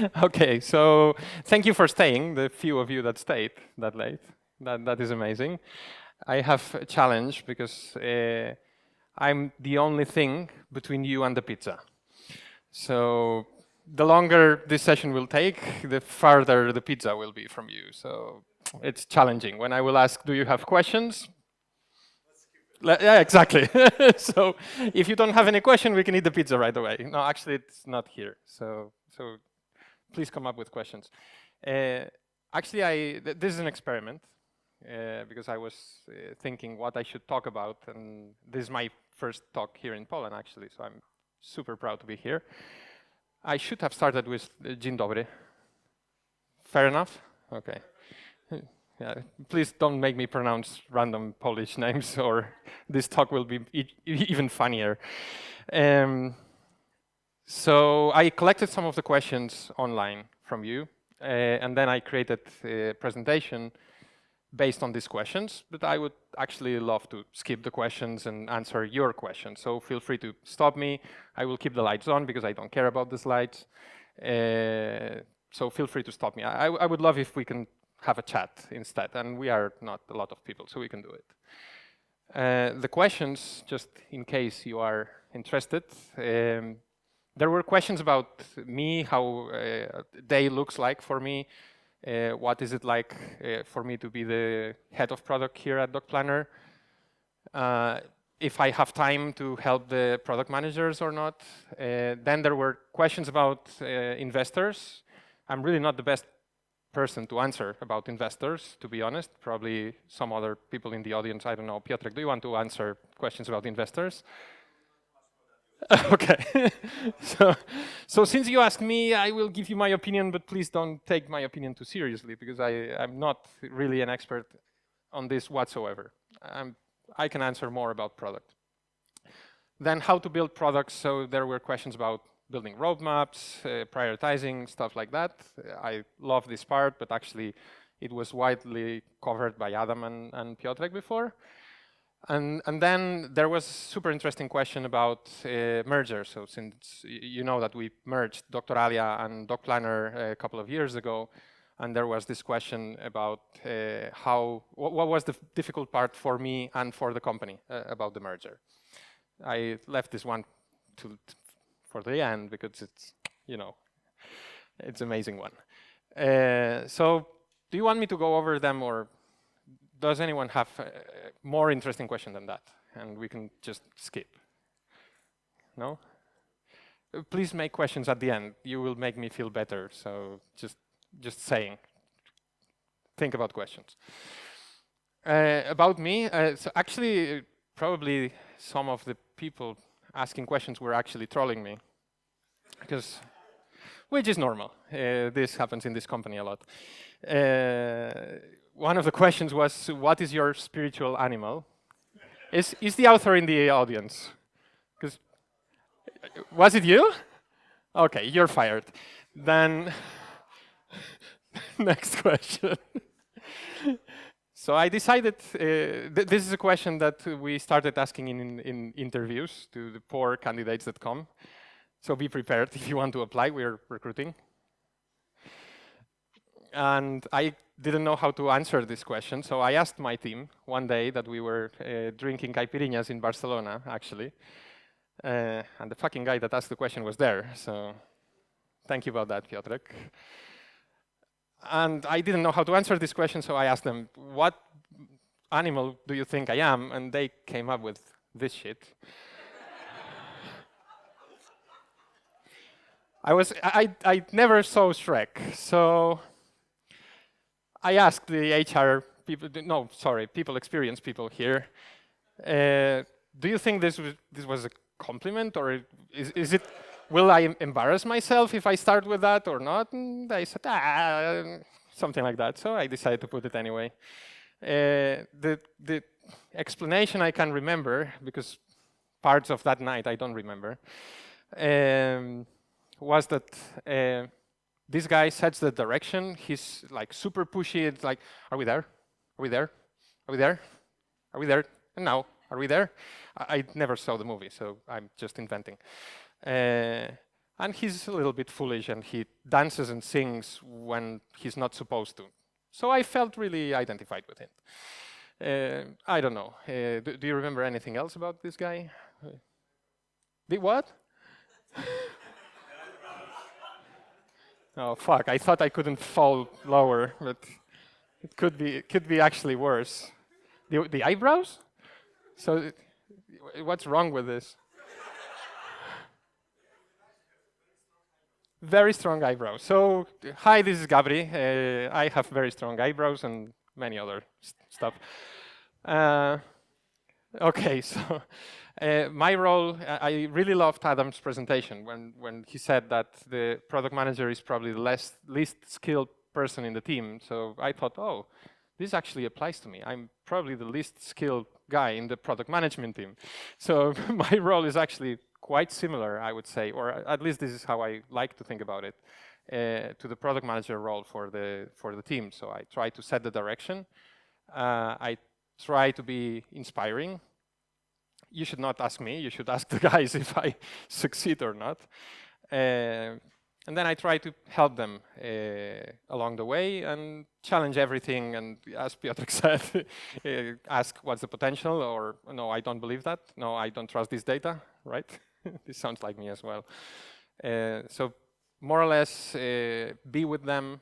Okay, so thank you for staying, the few of you that stayed that late. That is amazing. I have a challenge because I'm the only thing between you and the pizza. So the longer this session will take, the farther the pizza will be from you. So it's challenging. When I will ask, do you have questions? Yeah, exactly. So if you don't have any question, we can eat the pizza right away. No, actually, it's not here. So please come up with questions. Uh, Actually, this is an experiment because I was thinking what I should talk about, and this is my first talk here in Poland, actually. So I'm super proud to be here. I should have started with Dzień dobry. Fair enough? Okay. Yeah, please don't make me pronounce random Polish names, or this talk will be even funnier. So I collected some of the questions online from you, and then I created a presentation based on these questions, but I would actually love to skip the questions and answer your questions. So feel free to stop me. I will keep the lights on because I don't care about the slides. So feel free to stop me. I would love if we can have a chat instead, and we are not a lot of people, so we can do it. The questions, just in case you are interested, there were questions about me, how a day looks like for me, what is it like for me to be the head of product here at Docplanner, if I have time to help the product managers or not. Then there were questions about investors. I'm really not the best person to answer about investors, to be honest. Probably some other people in the audience, I don't know. Piotrek, do you want to answer questions about investors? Okay. so since you asked me, I will give you my opinion, but please don't take my opinion too seriously because I'm not really an expert on this whatsoever. I can answer more about product. Then how to build products. So there were questions about building roadmaps, prioritizing, stuff like that. I love this part, but actually it was widely covered by Adam and Piotrek before. And then there was a super interesting question about merger. So since you know that we merged Doctoralia and Docplanner a couple of years ago, and there was this question about what was the difficult part for me and for the company about the merger. I left this one for the end because it's, you know, it's an amazing one. So do you want me to go over them, or does anyone have a more interesting question than that? And we can just skip. No? Please make questions at the end. You will make me feel better. So just saying. Think about questions. About me, so actually, probably some of the people asking questions were actually trolling me, because, which is normal. This happens in this company a lot. One of the questions was, what is your spiritual animal? Is the author in the audience? Because was it you? Okay, you're fired. Then next question. So I decided, this is a question that we started asking in interviews to the poor candidates that come. So be prepared if you want to apply, we're recruiting. And I didn't know how to answer this question, so I asked my team one day that we were drinking caipirinhas in Barcelona, actually. And the fucking guy that asked the question was there, so thank you about that, Piotrek. And I didn't know how to answer this question, so I asked them, what animal do you think I am? And they came up with this shit. I never saw Shrek, so I asked the HR people, no, sorry, people experience people here, do you think this was a compliment, or is it, will I embarrass myself if I start with that or not? And they said, something like that. So I decided to put it anyway. The explanation I can remember, because parts of that night I don't remember, was that this guy sets the direction. He's like super pushy. It's like, are we there? Are we there? Are we there? Are we there? And now, are we there? I never saw the movie, so I'm just inventing. And he's a little bit foolish, and he dances and sings when he's not supposed to. So I felt really identified with him. I don't know. Do you remember anything else about this guy? The what? Oh fuck! I thought I couldn't fall lower, but it could be actually worse. The eyebrows? So, what's wrong with this? Very strong eyebrows. So, hi, this is Gabri. I have very strong eyebrows and many other stuff. Uh, okay, so my role, I really loved Adam's presentation when he said that the product manager is probably the least skilled person in the team. So I thought, oh, this actually applies to me. I'm probably the least skilled guy in the product management team. So my role is actually quite similar, I would say, or at least this is how I like to think about it, to the product manager role for the team. So I try to set the direction. I try to be inspiring. You should not ask me. You should ask the guys if I succeed or not. And then I try to help them along the way and challenge everything. And as Piotr said, ask what's the potential, or no, I don't believe that. No, I don't trust this data, right? This sounds like me as well. So more or less, be with them,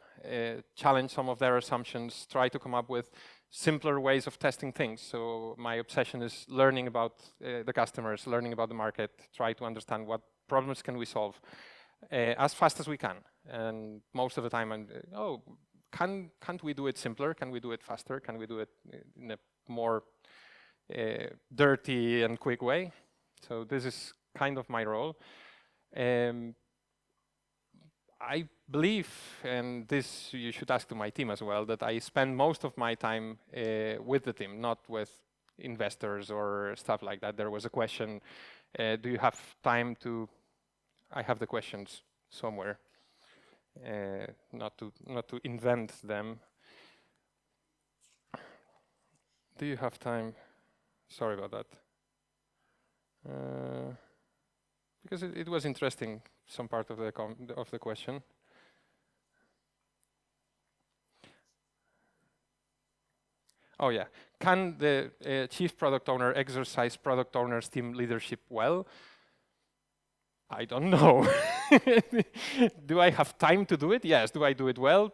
challenge some of their assumptions, try to come up with simpler ways of testing things. So my obsession is learning about the customers, learning about the market, try to understand what problems can we solve as fast as we can. And most of the time, can't we do it simpler? Can we do it faster? Can we do it in a more dirty and quick way? So this is kind of my role. I believe, and this you should ask to my team as well, that I spend most of my time with the team, not with investors or stuff like that. There was a question, do you have time to, I have the questions somewhere, not to invent them. Do you have time? Sorry about that. Because it was interesting, some part of the question. Oh yeah, can the chief product owner exercise product owner's team leadership well? I don't know. Do I have time to do it? Yes. Do I do it well?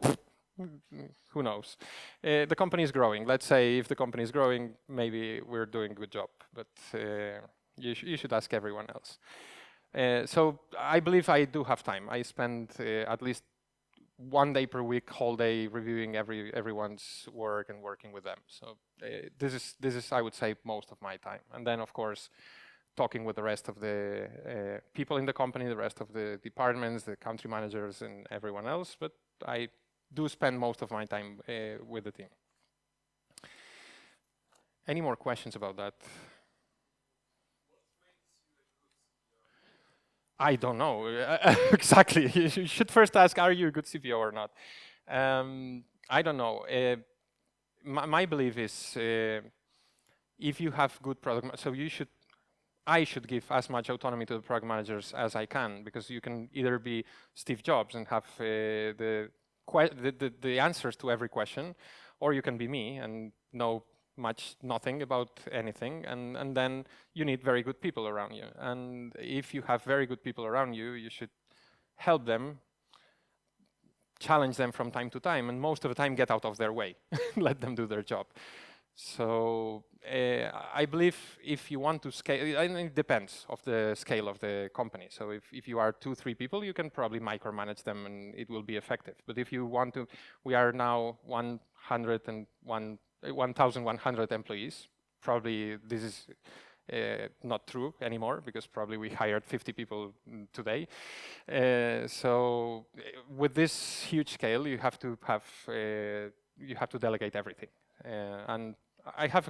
Who knows? The company is growing. Let's say if the company is growing, maybe we're doing a good job, but you should ask everyone else. So I believe I do have time. I spend at least 1 day per week, whole day reviewing everyone's work and working with them. So this is I would say most of my time. And then of course talking with the rest of the people in the company, the rest of the departments, the country managers, and everyone else. But I do spend most of my time with the team. Any more questions about that? I don't know exactly. You should first ask, are you a good CPO or not? I don't know. My belief is if you have good product, so I should give as much autonomy to the product managers as I can, because you can either be Steve Jobs and have the answers to every question, or you can be me and know nothing about anything, and then you need very good people around you. And if you have very good people around you, you should help them, challenge them from time to time, and most of the time get out of their way, let them do their job. So I believe if you want to scale, and it depends of the scale of the company. So if you are 2-3 people, you can probably micromanage them and it will be effective. But if you want to, we are now 1,100 employees. Probably this is not true anymore, because probably we hired 50 people today. So with this huge scale, you have to delegate everything. And I have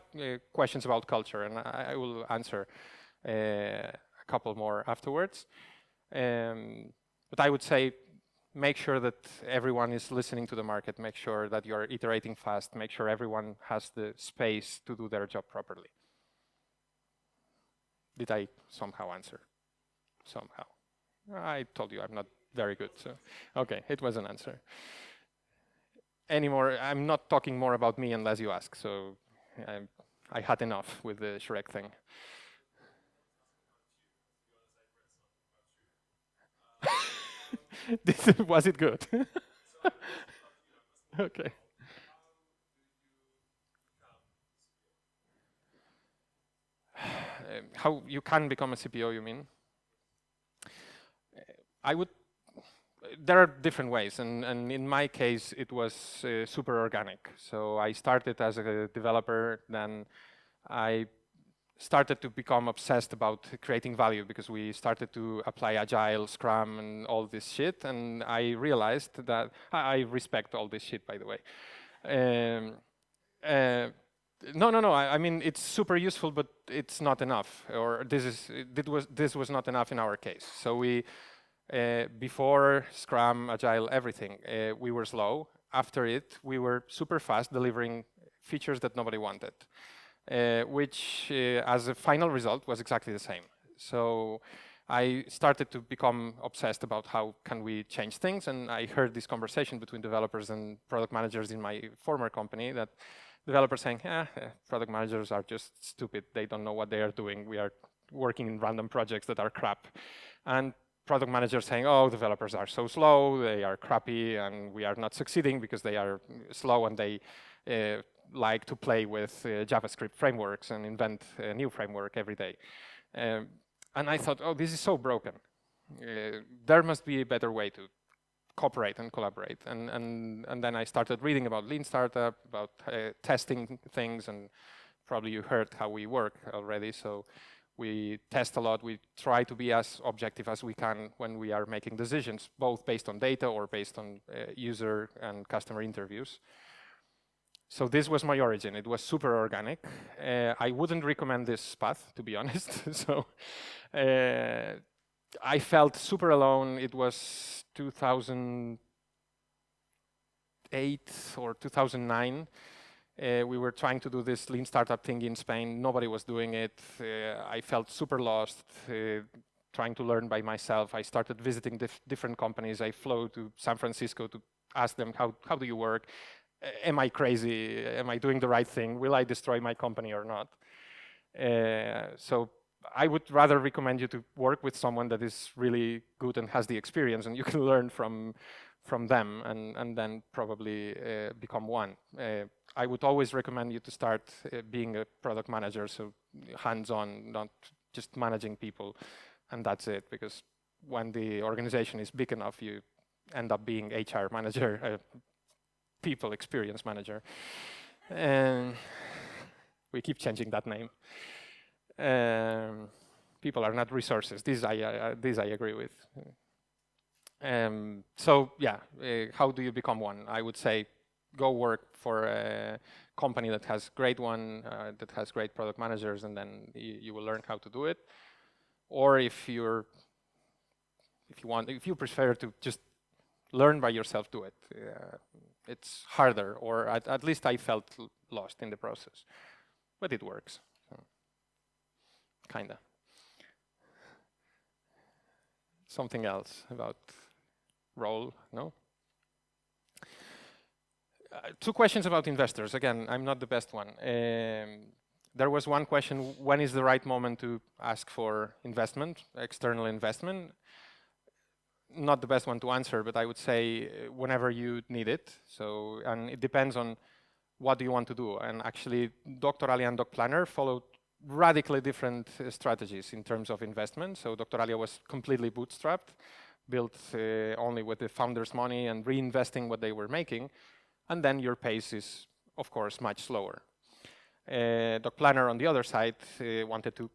questions about culture, and I will answer a couple more afterwards. But I would say make sure that everyone is listening to the market, make sure that you're iterating fast, make sure everyone has the space to do their job properly. Did I somehow answer? Somehow. I told you I'm not very good, so okay, it was an answer. Anymore, I'm not talking more about me unless you ask, so I had enough with the Shrek thing. Was it good? Okay. How you can become a CPO, you mean? I would. There are different ways, and in my case, it was super organic. So I started as a developer, then I started to become obsessed about creating value because we started to apply Agile, Scrum, and all this shit. And I realized that I respect all this shit, by the way. Um, uh, no. I mean, it's super useful, but it's not enough. Or this was not enough in our case. So we before Scrum, Agile, everything, we were slow. After it, we were super fast, delivering features that nobody wanted, which as a final result was exactly the same. So I started to become obsessed about how can we change things, and I heard this conversation between developers and product managers in my former company that developers saying, product managers are just stupid, they don't know what they are doing, we are working in random projects that are crap. And product managers saying, oh, developers are so slow, they are crappy, and we are not succeeding because they are slow and they like to play with JavaScript frameworks and invent a new framework every day. And I thought, oh, this is so broken. There must be a better way to cooperate and collaborate. And then I started reading about Lean Startup, about testing things, and probably you heard how we work already. So we test a lot. We try to be as objective as we can when we are making decisions, both based on data or based on user and customer interviews. So this was my origin. It was super organic. I wouldn't recommend this path, to be honest. So I felt super alone. It was 2008 or 2009. We were trying to do this lean startup thing in Spain. Nobody was doing it. I felt super lost, trying to learn by myself. I started visiting different companies. I flew to San Francisco to ask them, how do you work? Am I crazy? Am I doing the right thing? Will I destroy my company or not? So I would rather recommend you to work with someone that is really good and has the experience, and you can learn from them, and then probably become one. I would always recommend you to start being a product manager, so hands-on, not just managing people, and that's it. Because when the organization is big enough, you end up being HR manager, people experience manager, and we keep changing that name. People are not resources. This I agree with. So yeah, how do you become one? I would say go work for a company that has great that has great product managers, and then you will learn how to do it. Or if you prefer to just learn by yourself, do it. It's harder, or at least I felt lost in the process, but it works. So, kinda. Something else about role? No. Two questions about investors. Again, I'm not the best one. There was one question: when is the right moment to ask for investment, external investment? Not the best one to answer, but I would say whenever you need it. So, and it depends on what do you want to do. And actually, Dr. Alia and Docplanner followed radically different strategies in terms of investment. So Dr. Alia was completely bootstrapped, built only with the founders' money and reinvesting what they were making. And then your pace is, of course, much slower. Docplanner, on the other side, wanted to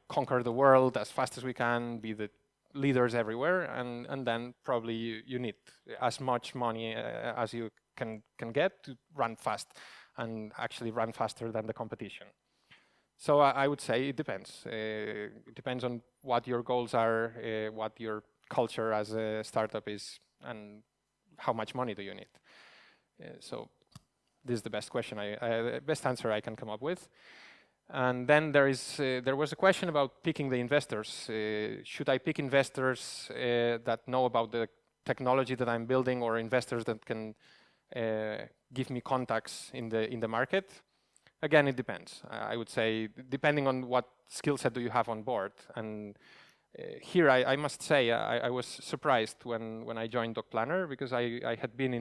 conquer the world as fast as we can, be the leaders everywhere, and then probably you need as much money as you can get to run fast, and actually run faster than the competition. So I would say it depends. It depends on what your goals are, what your culture as a startup is, and how much money do you need. So this is the best question, best answer I can come up with. And then there was a question about picking the investors. Should I pick investors that know about the technology that I'm building, or investors that can give me contacts in the market? Again, it depends. I would say, depending on what skill set do you have on board. And here, I must say, I was surprised when I joined Docplanner, because I had been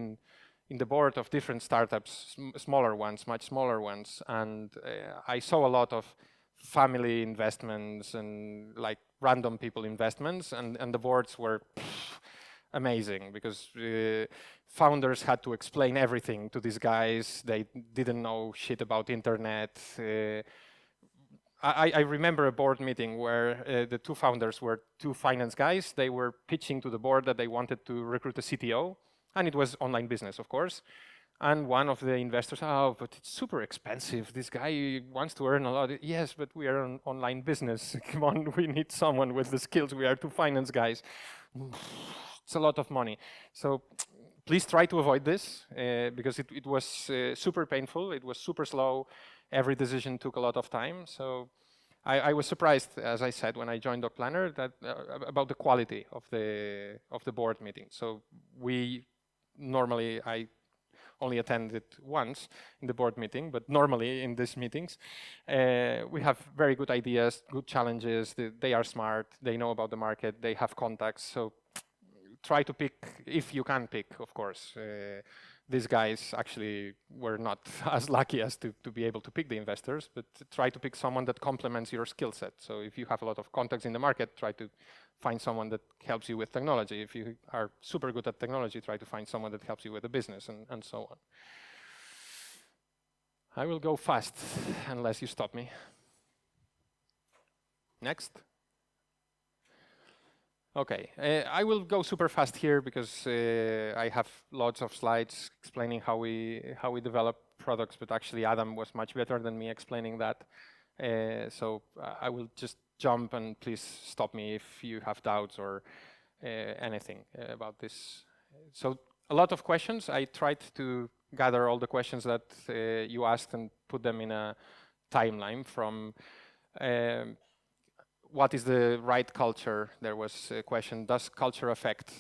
in the board of different startups, smaller ones, much smaller ones, and I saw a lot of family investments and like random people investments, and the boards were amazing, because founders had to explain everything to these guys. They didn't know shit about internet. I remember a board meeting where the two founders were two finance guys. They were pitching to the board that they wanted to recruit a CTO, and it was online business, of course. And one of the investors, oh, but it's super expensive. This guy wants to earn a lot. Yes, but we are an online business. Come on, we need someone with the skills. We are two finance guys. It's a lot of money. So please try to avoid this, because it was super painful. It was super slow. Every decision took a lot of time. So I was surprised, as I said, when I joined Docplanner, that about the quality of the board meeting. So I only attended once in the board meeting, but normally in these meetings, we have very good ideas, good challenges. They are smart. They know about the market. They have contacts. So try to pick, if you can pick, of course. These guys actually were not as lucky as to be able to pick the investors, but try to pick someone that complements your skill set. So if you have a lot of contacts in the market, try to find someone that helps you with technology. If you are super good at technology, try to find someone that helps you with the business, and so on. I will go fast unless you stop me. Next. Okay, I will go super fast here, because I have lots of slides explaining how we develop products, but actually Adam was much better than me explaining that. So I will just jump, and please stop me if you have doubts or anything about this. So a lot of questions. I tried to gather all the questions that you asked and put them in a timeline from what is the right culture? There was a question, does culture affect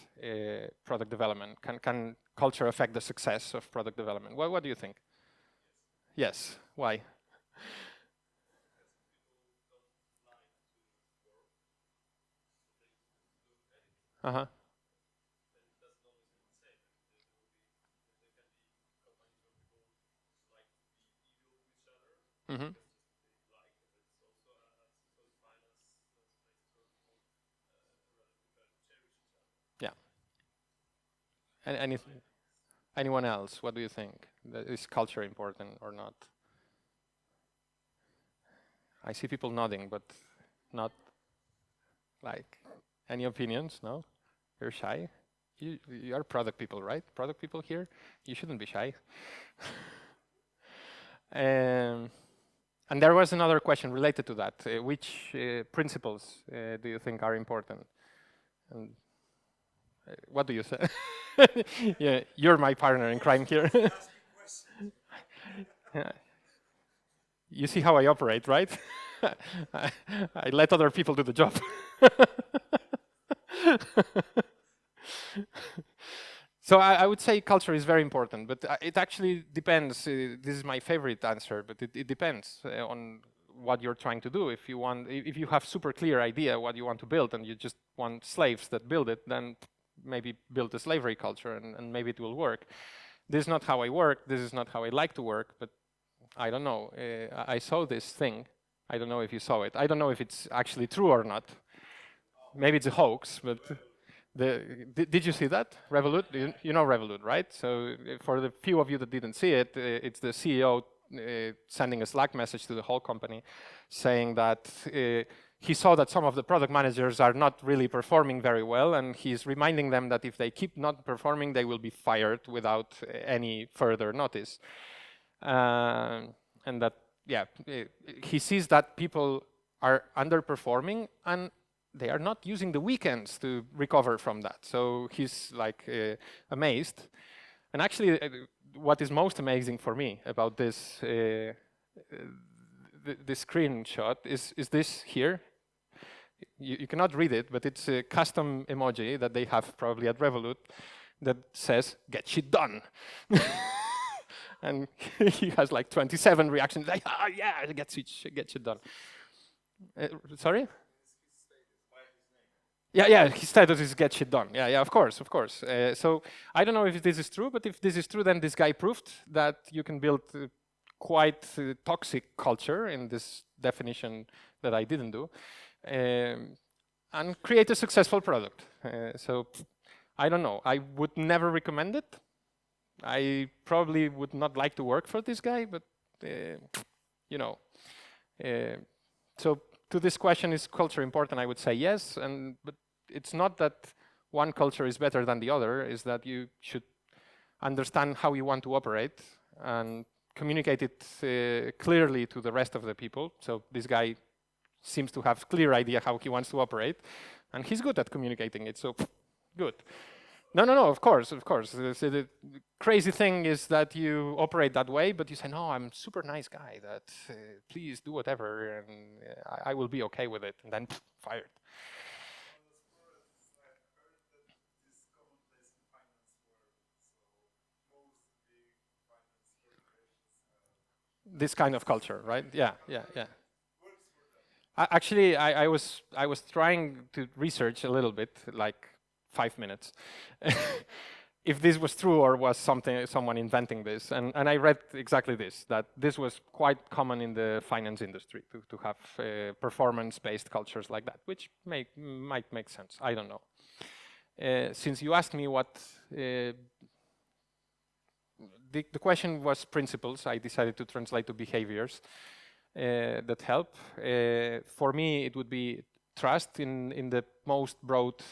product development? Can culture affect the success of product development? What do you think? Yes, why? Uh-huh. Mm-hmm. Yeah. And anyone else? What do you think? Is culture important or not? I see people nodding, but not like any opinions. No, you're shy. You are product people, right? Product people here. You shouldn't be shy. And there was another question related to that. Which principles do you think are important? And what do you say? Yeah, you're my partner in crime here. Yeah. You see how I operate, right? I let other people do the job. So I would say culture is very important, but it actually depends. This is my favorite answer, but it depends on what you're trying to do. If you have super clear idea what you want to build, and you just want slaves that build it, then maybe build a slavery culture, and maybe it will work. This is not how I work. This is not how I like to work, but I don't know. I saw this thing. I don't know if you saw it. I don't know if it's actually true or not. Maybe it's a hoax, but did you see that? Revolut? You know Revolut, right? So for the few of you that didn't see it, it's the CEO sending a Slack message to the whole company saying that he saw that some of the product managers are not really performing very well, and he's reminding them that if they keep not performing, they will be fired without any further notice. And that, yeah, he sees that people are underperforming, and they are not using the weekends to recover from that. So he's like amazed. And actually, what is most amazing for me about this the screenshot is this here. You cannot read it, but it's a custom emoji that they have probably at Revolut that says, "Get shit done." And he has like 27 reactions, like, "Oh yeah, get shit done." Sorry? Yeah, his status is "get shit done." Yeah, of course. So I don't know if this is true, but if this is true, then this guy proved that you can build quite toxic culture in this definition that I didn't do, and create a successful product. So I don't know. I would never recommend it. I probably would not like to work for this guy, but you know. So to this question, is culture important? I would say yes, but it's not that one culture is better than the other. Is that you should understand how you want to operate and communicate it clearly to the rest of the people. So this guy seems to have clear idea how he wants to operate, and he's good at communicating it. So good. No, of course. The crazy thing is that you operate that way, but you say, "No, I'm a super nice guy, that please do whatever, and I will be okay with it," and then fired. This kind of culture, right? Yeah. Actually, I was trying to research a little bit, like 5 minutes, if this was true or was someone inventing this. And I read exactly this, that this was quite common in the finance industry to have performance-based cultures like that, which might make sense. I don't know. Since you asked me what the question was principles, I decided to translate to behaviors that help. For me, it would be trust in the most broad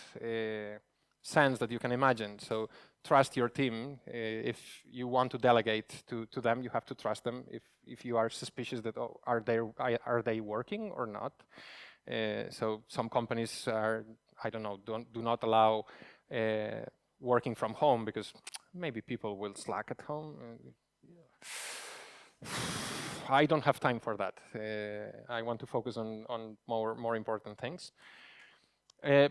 sense that you can imagine. So trust your team. If you want to delegate to them, you have to trust them. If you are suspicious that are they working or not. So some companies are, I don't know, do not allow working from home because maybe people will slack at home. I don't have time for that. I want to focus on more important things.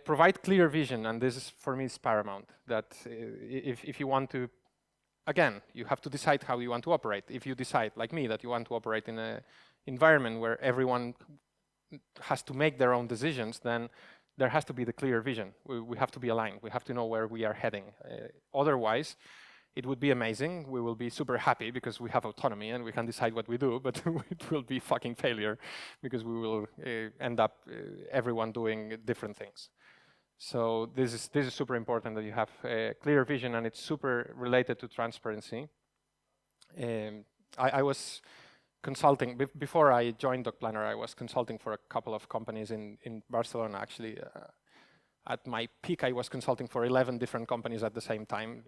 Provide clear vision, and this is, for me, is paramount. That if you want to, again, you have to decide how you want to operate. If you decide, like me, that you want to operate in an environment where everyone has to make their own decisions, then there has to be the clear vision. We have to be aligned. We have to know where we are heading. Otherwise, it would be amazing. We will be super happy because we have autonomy and we can decide what we do, but it will be fucking failure because we will end up everyone doing different things. So this is super important that you have a clear vision, and it's super related to transparency. I was consulting, before I joined Docplanner, I was consulting for a couple of companies in Barcelona, actually. At my peak, I was consulting for 11 different companies at the same time.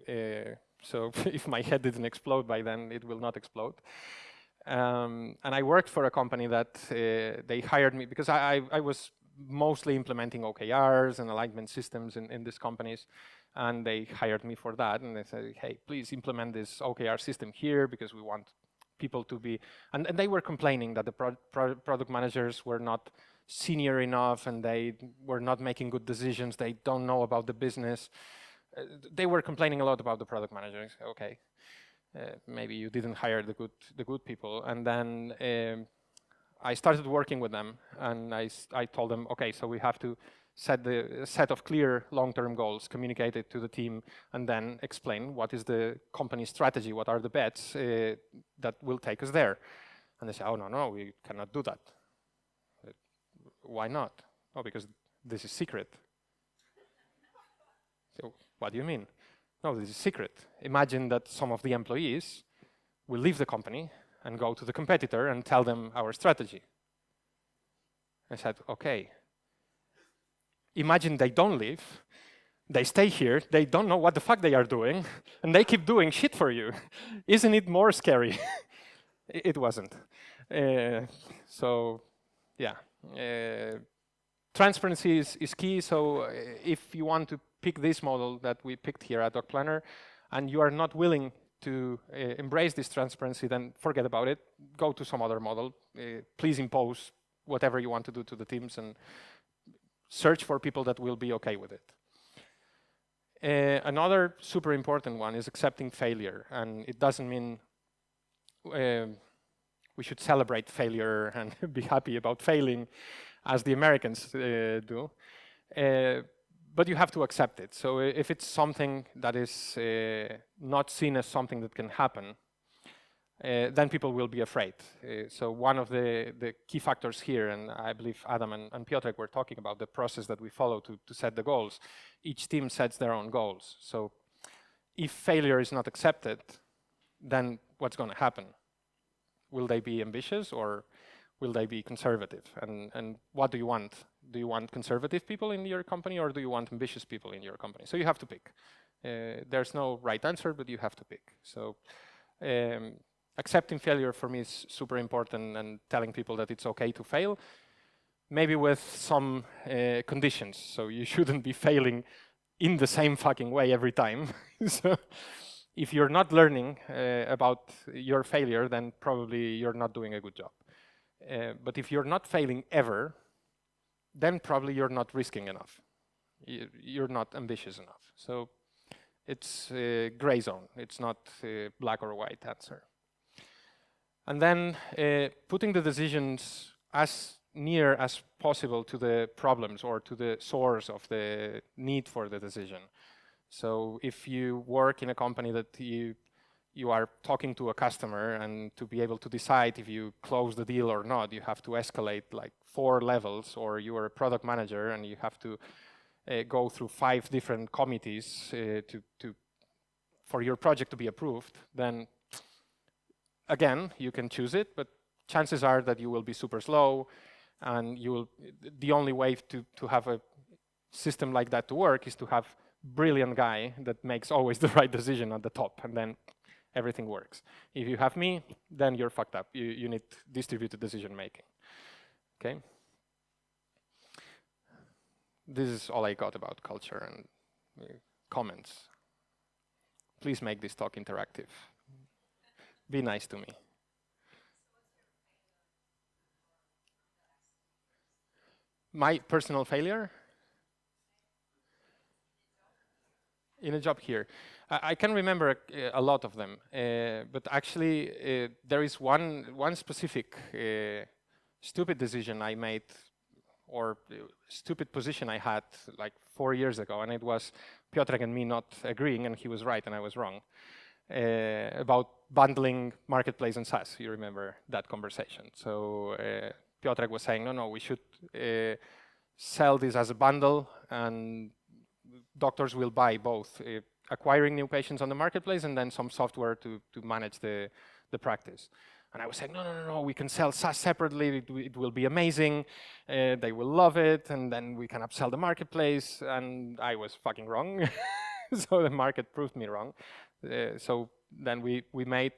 So if my head didn't explode by then, it will not explode. And I worked for a company that they hired me because I was mostly implementing OKRs and alignment systems in these companies. And they hired me for that. And they said, "Hey, please implement this OKR system here because we want people to be..." And they were complaining that the product managers were not senior enough and they were not making good decisions. They don't know about the business. They were complaining a lot about the product managers. Okay, maybe you didn't hire the good people. And then I started working with them, and I told them, okay, so we have to set the set of clear long-term goals, communicate it to the team, and then explain what is the company strategy, what are the bets that will take us there. And they say, "Oh, no, we cannot do that." Why not? Oh, because this is secret. So what do you mean? No, this is secret. Imagine that some of the employees will leave the company and go to the competitor and tell them our strategy. I said, okay. Imagine they don't leave, they stay here, they don't know what the fuck they are doing, and they keep doing shit for you. Isn't it more scary? It wasn't. So, yeah. Transparency is key. So if you want to pick this model that we picked here at Docplanner, and you are not willing to embrace this transparency, then forget about it. Go to some other model. Please impose whatever you want to do to the teams and search for people that will be okay with it. Another super important one is accepting failure. And it doesn't mean we should celebrate failure and be happy about failing as the Americans do. But you have to accept it. So if it's something that is not seen as something that can happen, then people will be afraid. So one of the key factors here, and I believe Adam and Piotr were talking about the process that we follow to set the goals. Each team sets their own goals. So if failure is not accepted, then what's going to happen? Will they be ambitious or will they be conservative? And what do you want? Do you want conservative people in your company or do you want ambitious people in your company? So you have to pick. There's no right answer, but you have to pick. So accepting failure for me is super important, and telling people that it's okay to fail, maybe with some conditions. So you shouldn't be failing in the same fucking way every time. So if you're not learning about your failure, then probably you're not doing a good job. But if you're not failing ever, then probably you're not risking enough. You're not ambitious enough. So it's a gray zone. It's not a black or white answer. And then putting the decisions as near as possible to the problems or to the source of the need for the decision. So if you work in a company that you are talking to a customer, and to be able to decide if you close the deal or not, you have to escalate like 4 levels, or you are a product manager and you have to go through 5 different committees for your project to be approved, then again, you can choose it, but chances are that you will be super slow, and the only way to have a system like that to work is to have brilliant guy that makes always the right decision at the top, and then everything works. If you have me, then you're fucked up. You need distributed decision making. Okay? This is all I got about culture and comments. Please make this talk interactive. Be nice to me. My personal failure? In a job here. I can remember a lot of them, but actually there is one specific stupid decision I made, or stupid position I had like 4 years ago, and it was Piotr and me not agreeing, and he was right and I was wrong, about bundling marketplace and SaaS. You remember that conversation. So Piotr was saying, no, we should sell this as a bundle, and doctors will buy both, acquiring new patients on the marketplace and then some software to manage the practice. And I was saying, no, we can sell SaaS separately, it will be amazing, they will love it, and then we can upsell the marketplace, and I was fucking wrong. So the market proved me wrong. So then we made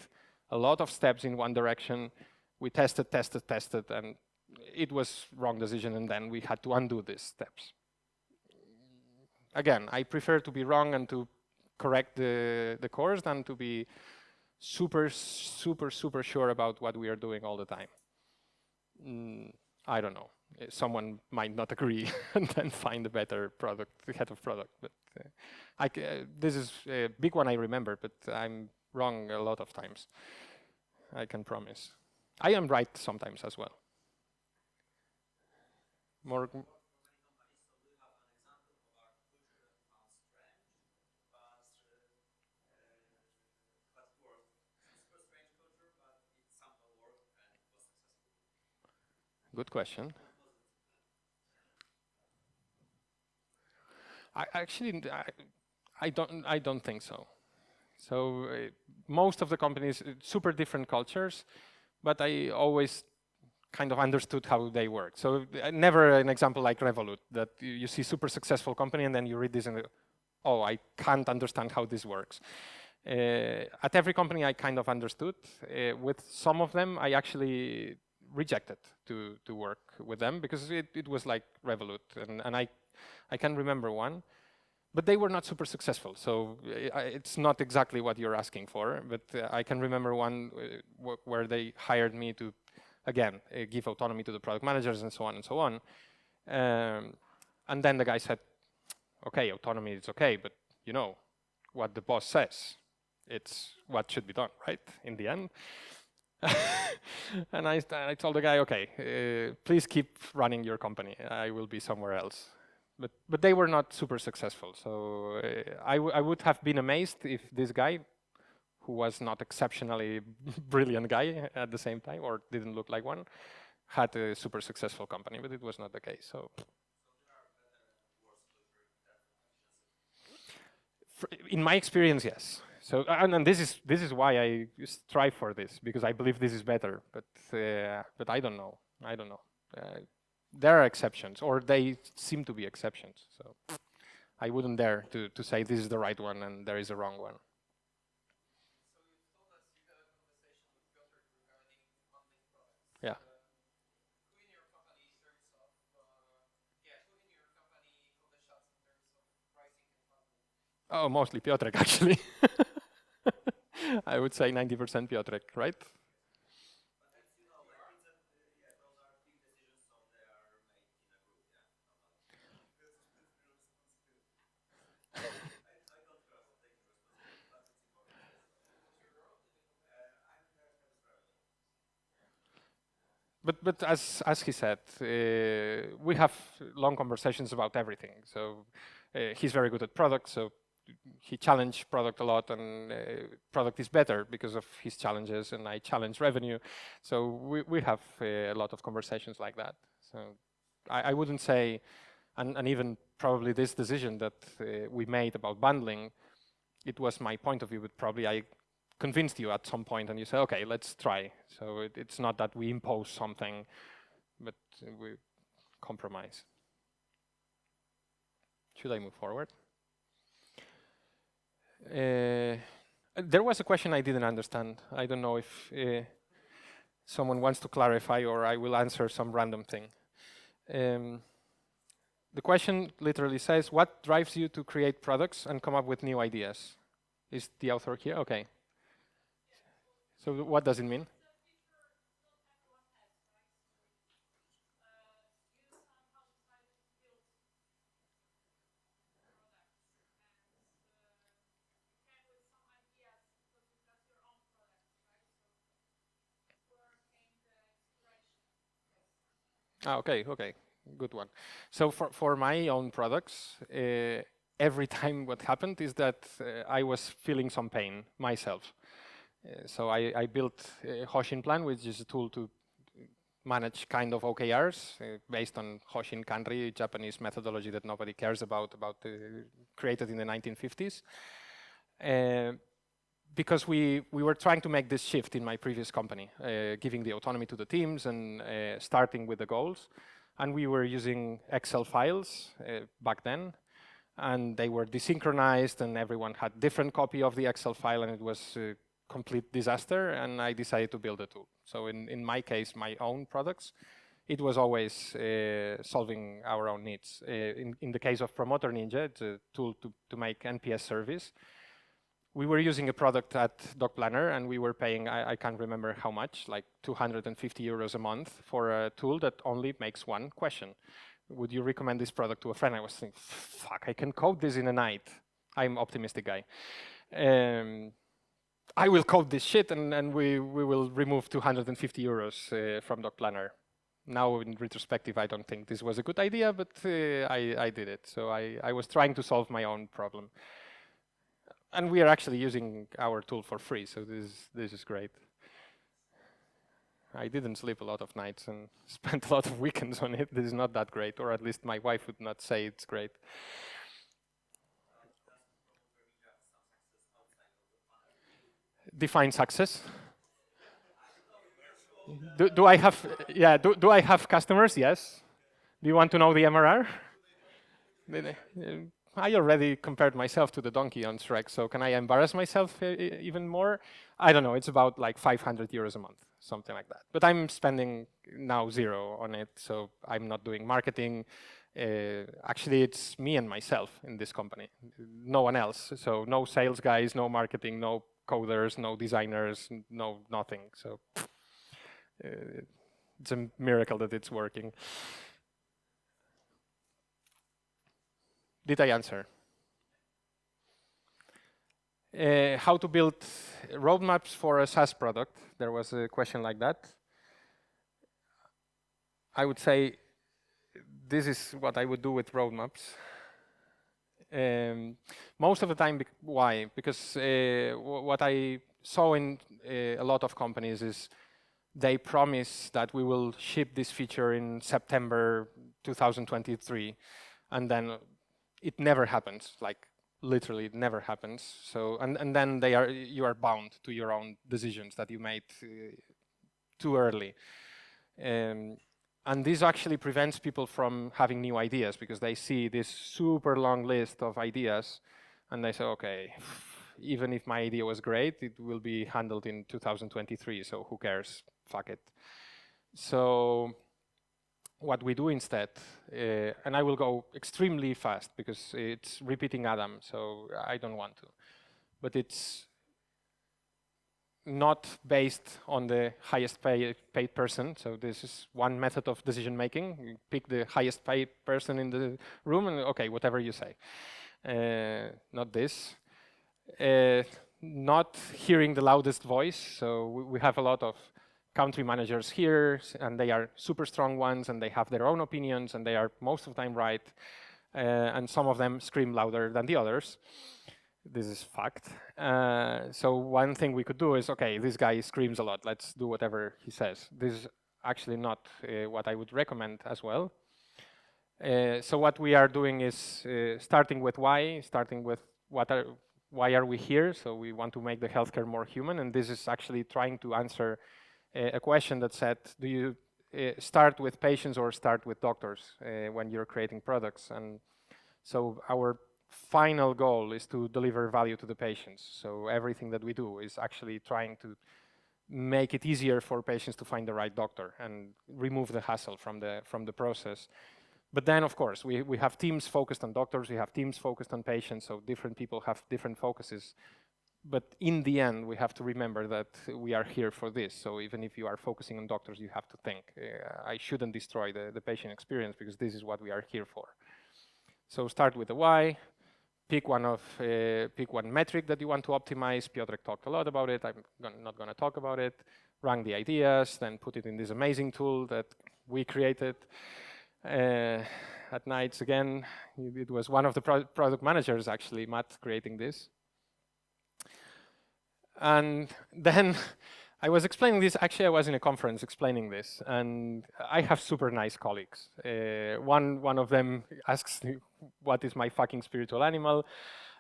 a lot of steps in one direction, we tested, and it was wrong decision, and then we had to undo these steps. Again, I prefer to be wrong and to correct the course than to be super sure about what we are doing all the time. I don't know. Someone might not agree and then find a better head of product. But this is a big one I remember, but I'm wrong a lot of times. I can promise. I am right sometimes as well. More. Good question. I don't think so. So most of the companies, super different cultures, but I always kind of understood how they work. So never an example like Revolut, that you see super successful company and then you read this and oh, I can't understand how this works. At every company I kind of understood. With some of them I actually rejected to work with them because it was like Revolut, and I can remember one. But they were not super successful, so it's not exactly what you're asking for. But I can remember one where they hired me to, again, give autonomy to the product managers and so on and so on. And then the guy said, okay, autonomy is okay, but you know what the boss says. It's what should be done, right? In the end. And I told the guy, okay, please keep running your company. I will be somewhere else. But they were not super successful. So I would have been amazed if this guy, who was not exceptionally brilliant guy at the same time, or didn't look like one, had a super successful company, but it was not the case. So in my experience, yes. So and this is why I strive for this, because I believe this is better. But I don't know. I don't know. There are exceptions, or they seem to be exceptions. So I wouldn't dare to say this is the right one and there is a wrong one. So you told us you had a conversation with Piotr regarding bundling products. Yeah. Who in your company in terms of who in your company called the shots in terms of pricing and bundling? Oh, mostly Piotrek, actually. I would say 90% Piotrek, right? But as he said, we have long conversations about everything. So he's very good at product, so he challenged product a lot, and product is better because of his challenges, and I challenge revenue. So we have a lot of conversations like that. So I wouldn't say, and even probably this decision that we made about bundling, it was my point of view, but probably I convinced you at some point and you say, okay, let's try. So it's not that we impose something, but we compromise. Should I move forward? There was a question I didn't understand. I don't know if someone wants to clarify, or I will answer some random thing. The question literally says, what drives you to create products and come up with new ideas? Is the author here? Okay. So what does it mean? Okay, okay, good one. So for my own products, every time what happened is that I was feeling some pain myself. So I built Hoshin Plan, which is a tool to manage kind of OKRs based on Hoshin Kanri, Japanese methodology that nobody cares about created in the 1950s. Because we were trying to make this shift in my previous company, giving the autonomy to the teams and starting with the goals. And we were using Excel files back then, and they were desynchronized, and everyone had different copy of the Excel file, and it was a complete disaster, and I decided to build a tool. So in my case, my own products, it was always solving our own needs. In the case of Promoter Ninja, it's a tool to make NPS service. We were using a product at Docplanner, and we were paying, I can't remember how much, like 250 euros a month for a tool that only makes one question. Would you recommend this product to a friend? I was thinking, fuck, I can code this in a night. I'm an optimistic guy. I will code this shit, and we will remove 250 euros from Docplanner. Now, in retrospective, I don't think this was a good idea, but I did it. So I was trying to solve my own problem. And we are actually using our tool for free, so this is great. I didn't sleep a lot of nights and spent a lot of weekends on it. This is not that great, or at least my wife would not say it's great. Define success. Do I have, yeah, do I have customers? Yes. Do you want to know the MRR? I already compared myself to the donkey on Shrek, so can I embarrass myself even more? I don't know, it's about like 500 euros a month, something like that. But I'm spending now 0 on it, so I'm not doing marketing. Actually, it's me and myself in this company, no one else. So no sales guys, no marketing, no coders, no designers, no nothing. So it's a miracle that it's working. Did I answer? How to build roadmaps for a SaaS product. There was a question like that. I would say this is what I would do with roadmaps. Most of the time, why? Because what I saw in a lot of companies is they promise that we will ship this feature in September 2023, and then it never happens. Like literally, it never happens. So and then you are bound to your own decisions that you made too early. And this actually prevents people from having new ideas because they see this super long list of ideas and they say, okay, even if my idea was great, it will be handled in 2023, so who cares? Fuck it. So what we do instead, and I will go extremely fast because it's repeating Adam, so I don't want to, but it's not based on the highest paid person. So this is one method of decision making. You pick the highest paid person in the room and okay, whatever you say. Not this. Not hearing the loudest voice. So we have a lot of country managers here and they are super strong ones and they have their own opinions and they are most of the time right. And some of them scream louder than the others. This is fact. So one thing we could do is, okay, this guy screams a lot. Let's do whatever he says. This is actually not what I would recommend as well. So what we are doing is starting with why, starting with why are we here? So we want to make the healthcare more human, and this is actually trying to answer a question that said, do you start with patients or start with doctors when you're creating products? And so our final goal is to deliver value to the patients. So everything that we do is actually trying to make it easier for patients to find the right doctor and remove the hassle from the process. But then, of course, we have teams focused on doctors, we have teams focused on patients, so different people have different focuses. But in the end, we have to remember that we are here for this. So even if you are focusing on doctors, you have to think, I shouldn't destroy the patient experience because this is what we are here for. So start with the why, pick one metric that you want to optimize. Piotr talked a lot about it. I'm not going to talk about it. Rank the ideas, then put it in this amazing tool that we created. At nights again, it was one of the product managers actually, Matt, creating this. And then I was explaining this. Actually, I was in a conference explaining this, and I have super nice colleagues. One of them asks me, what is my fucking spiritual animal?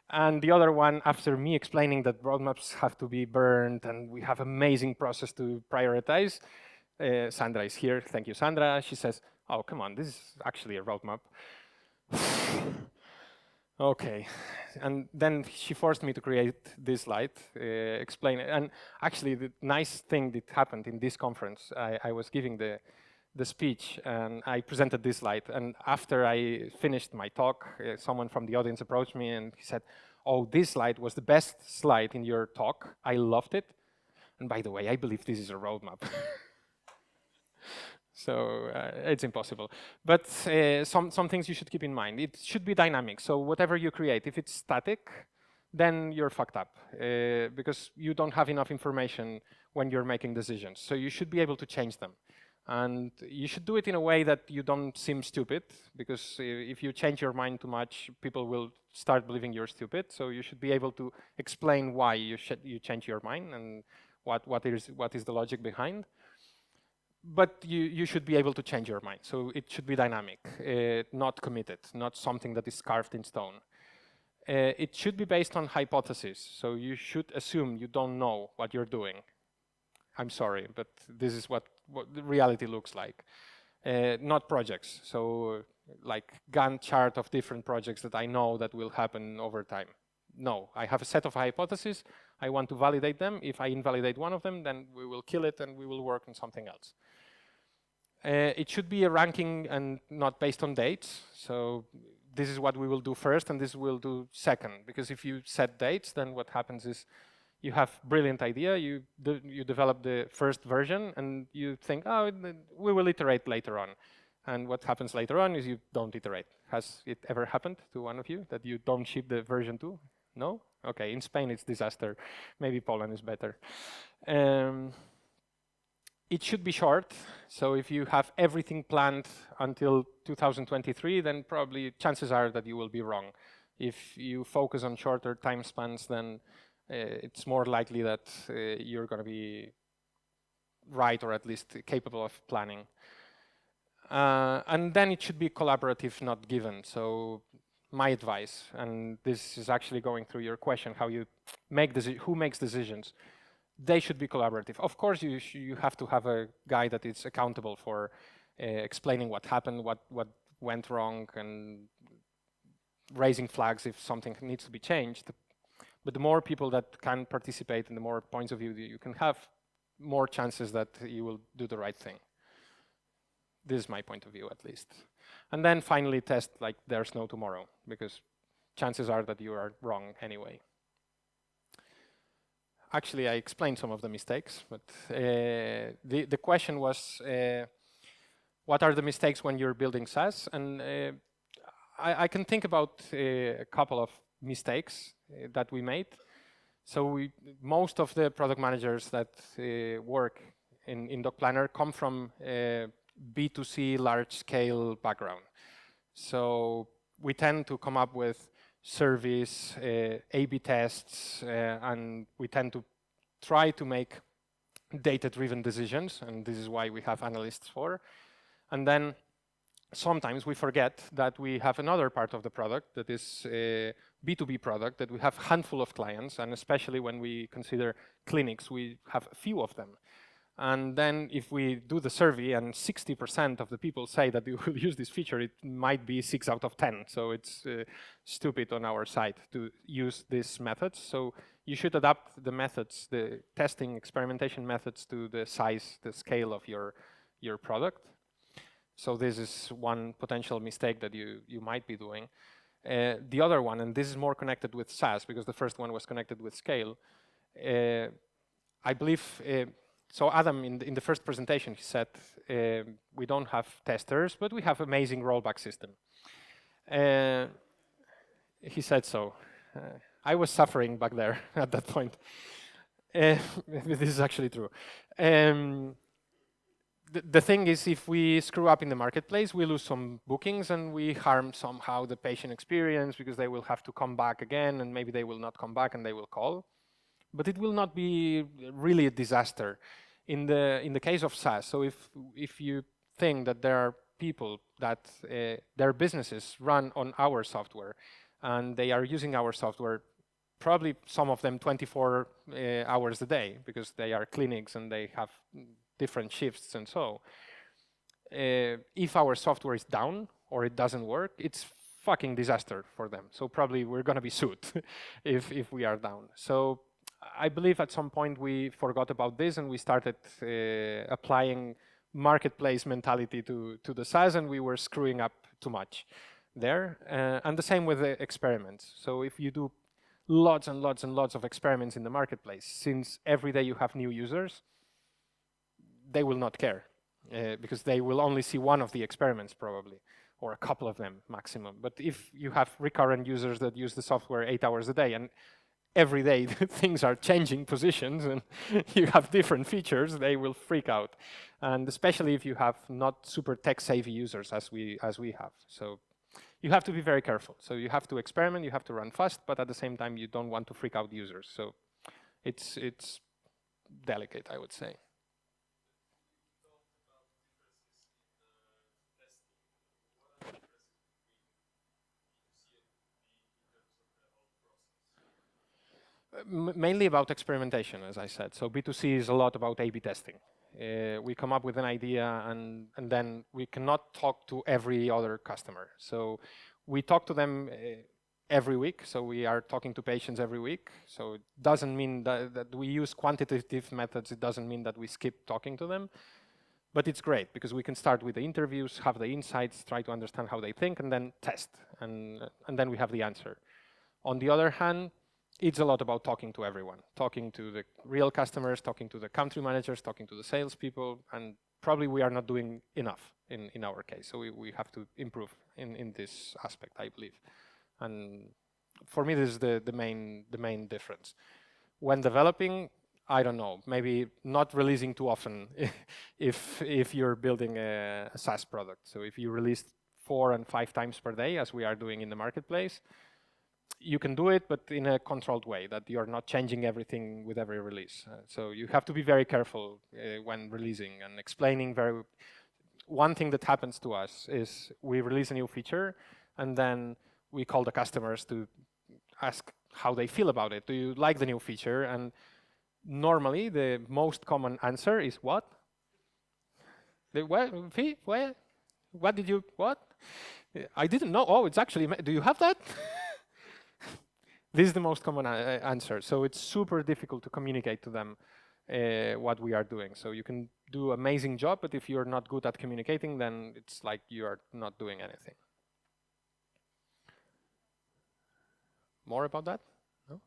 And the other one, after me explaining that roadmaps have to be burned and we have amazing process to prioritize, Sandra is here. Thank you, Sandra. She says, oh, come on, this is actually a roadmap. Okay, and then she forced me to create this slide, explain it. And actually, the nice thing that happened in this conference, I was giving the speech, and I presented this slide. And after I finished my talk, someone from the audience approached me and he said, oh, this slide was the best slide in your talk. I loved it. And by the way, I believe this is a roadmap. So it's impossible. But some things you should keep in mind. It should be dynamic. So whatever you create, if it's static, then you're fucked up because you don't have enough information when you're making decisions. So you should be able to change them. And you should do it in a way that you don't seem stupid, because if you change your mind too much, people will start believing you're stupid. So you should be able to explain why you change your mind and what is the logic behind. But you should be able to change your mind. So it should be dynamic, not committed, not something that is carved in stone. It should be based on hypotheses. So you should assume you don't know what you're doing. I'm sorry, but this is what the reality looks like. Not projects. So like Gantt chart of different projects that I know that will happen over time. No, I have a set of hypotheses. I want to validate them. If I invalidate one of them, then we will kill it and we will work on something else. It should be a ranking and not based on dates. So this is what we will do first, and this we'll do second. Because if you set dates, then what happens is you have brilliant idea, you develop the first version, and you think, oh, we will iterate later on. And what happens later on is you don't iterate. Has it ever happened to one of you that you don't ship the version 2? No? Okay, in Spain it's disaster. Maybe Poland is better. It should be short. So if you have everything planned until 2023, then probably chances are that you will be wrong. If you focus on shorter time spans, then it's more likely that you're going to be right, or at least capable of planning. And then it should be collaborative, not given. So my advice, and this is actually going through your question, how you make who makes decisions. They should be collaborative. Of course, you have to have a guy that is accountable for explaining what happened, what went wrong, and raising flags if something needs to be changed. But the more people that can participate and the more points of view that you can have, more chances that you will do the right thing. This is my point of view, at least. And then finally test like there's no tomorrow, because chances are that you are wrong anyway. Actually, I explained some of the mistakes, but the question was, what are the mistakes when you're building SaaS? And I can think about a couple of mistakes that we made. So most of the product managers that work in Docplanner come from B2C large-scale background. So we tend to come up with service, A/B tests, and we tend to try to make data-driven decisions, and this is why we have analysts for. And then sometimes we forget that we have another part of the product that is a B2B product, that we have a handful of clients, and especially when we consider clinics, we have a few of them. And then if we do the survey and 60% of the people say that they will use this feature, it might be 6 out of 10. So it's stupid on our side to use these methods. So you should adapt the methods, the testing, experimentation methods to the size, the scale of your product. So this is one potential mistake that you might be doing. The other one, and this is more connected with SaaS because the first one was connected with scale. I believe, so Adam in the first presentation, he said, we don't have testers, but we have amazing rollback system. He said so. I was suffering back there at that point. This is actually true. The thing is, if we screw up in the marketplace, we lose some bookings and we harm somehow the patient experience because they will have to come back again and maybe they will not come back and they will call. But it will not be really a disaster in the case of SaaS. So if you think that there are people that their businesses run on our software and they are using our software, probably some of them 24 hours a day because they are clinics and they have different shifts and so. If our software is down or it doesn't work, it's fucking disaster for them. So probably we're gonna be sued if we are down. So I believe at some point we forgot about this and we started applying marketplace mentality to the SaaS and we were screwing up too much there. And the same with the experiments. So if you do lots and lots and lots of experiments in the marketplace, since every day you have new users, they will not care because they will only see one of the experiments probably, or a couple of them maximum. But if you have recurrent users that use the software 8 hours a day and every day things are changing positions and you have different features, they will freak out. And especially if you have not super tech-savvy users as we have. So you have to be very careful. So you have to experiment, you have to run fast, but at the same time you don't want to freak out users. So it's delicate, I would say. Mainly about experimentation, as I said. So B2C is a lot about A/B testing. We come up with an idea and then we cannot talk to every other customer. So we talk to them every week. So we are talking to patients every week. So it doesn't mean that we use quantitative methods. It doesn't mean that we skip talking to them. But it's great because we can start with the interviews, have the insights, try to understand how they think, and then test, and then we have the answer. On the other hand, it's a lot about talking to everyone, talking to the real customers, talking to the country managers, talking to the salespeople, and probably we are not doing enough in our case. So we have to improve in this aspect, I believe. And for me, this is the main difference. When developing, I don't know, maybe not releasing too often if you're building a SaaS product. So if you release 4 and 5 times per day, as we are doing in the marketplace, you can do it, but in a controlled way, that you're not changing everything with every release. So you have to be very careful when releasing and explaining very. One thing that happens to us is we release a new feature, and then we call the customers to ask how they feel about it. Do you like the new feature? And normally, the most common answer is what? What did you, what? I didn't know. Oh, it's actually, do you have that? This is the most common answer. So it's super difficult to communicate to them what we are doing. So you can do amazing job, but if you're not good at communicating, then it's like you are not doing anything. More about that? No?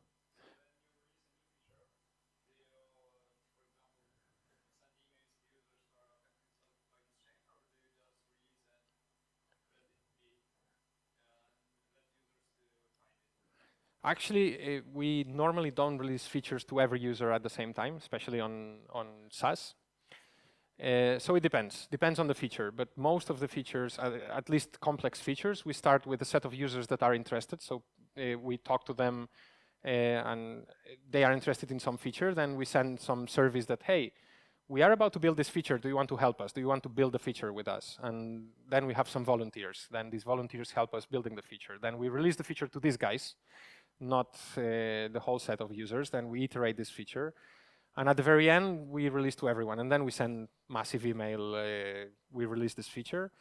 Actually, we normally don't release features to every user at the same time, especially on SaaS. So it depends on the feature, but most of the features, at least complex features, we start with a set of users that are interested. So we talk to them and they are interested in some feature, then we send some service that, hey, we are about to build this feature, do you want to help us? Do you want to build the feature with us? And then we have some volunteers. Then these volunteers help us building the feature. Then we release the feature to these guys, not the whole set of users. Then we iterate this feature. And at the very end, we release to everyone. And then we send massive email, we release this feature.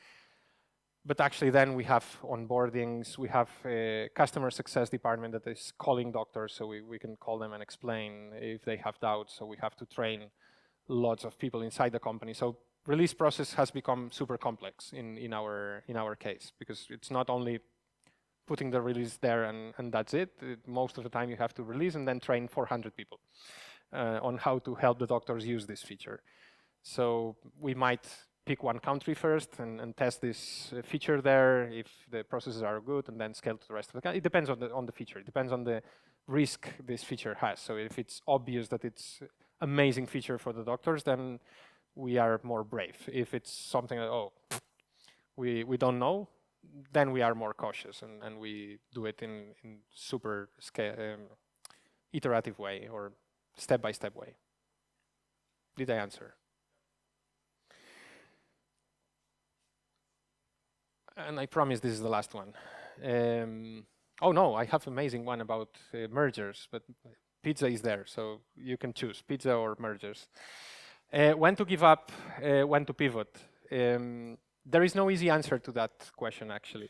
But actually then we have onboardings, we have a customer success department that is calling doctors, so we can call them and explain if they have doubts. So we have to train lots of people inside the company. So release process has become super complex in our case, because it's not only putting the release there and that's it. Most of the time you have to release and then train 400 people on how to help the doctors use this feature. So we might pick one country first and test this feature there if the processes are good, and then scale to the rest of the country. It depends on the feature. It depends on the risk this feature has. So if it's obvious that it's amazing feature for the doctors, then we are more brave. If it's something that, oh, we don't know, then we are more cautious and we do it in super iterative way or step-by-step way. Did I answer? And I promise this is the last one. Oh no, I have amazing one about mergers, but pizza is there, so you can choose pizza or mergers. When to give up, when to pivot. There is no easy answer to that question, actually.